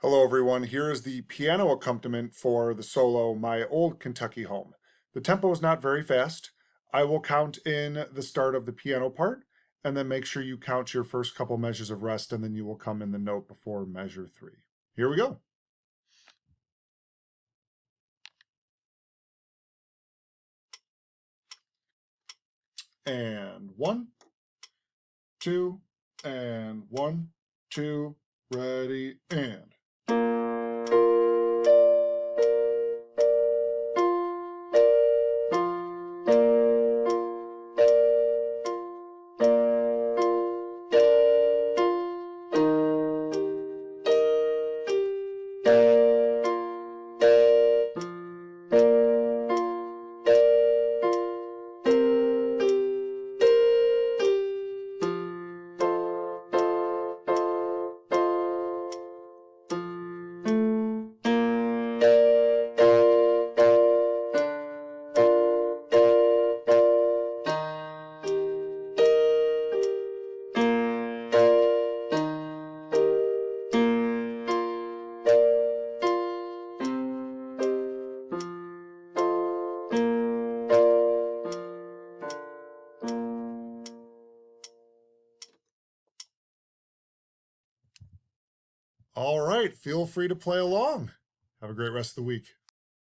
Hello everyone, here is the piano accompaniment for the solo My Old Kentucky Home. The tempo is not very fast. I will count in the start of the piano part and then make sure you count your first couple measures of rest and then you will come in the note before measure 3. Here we go. And 1, 2, and 1, 2, ready, and. All right, feel free to play along. Have a great rest of the week.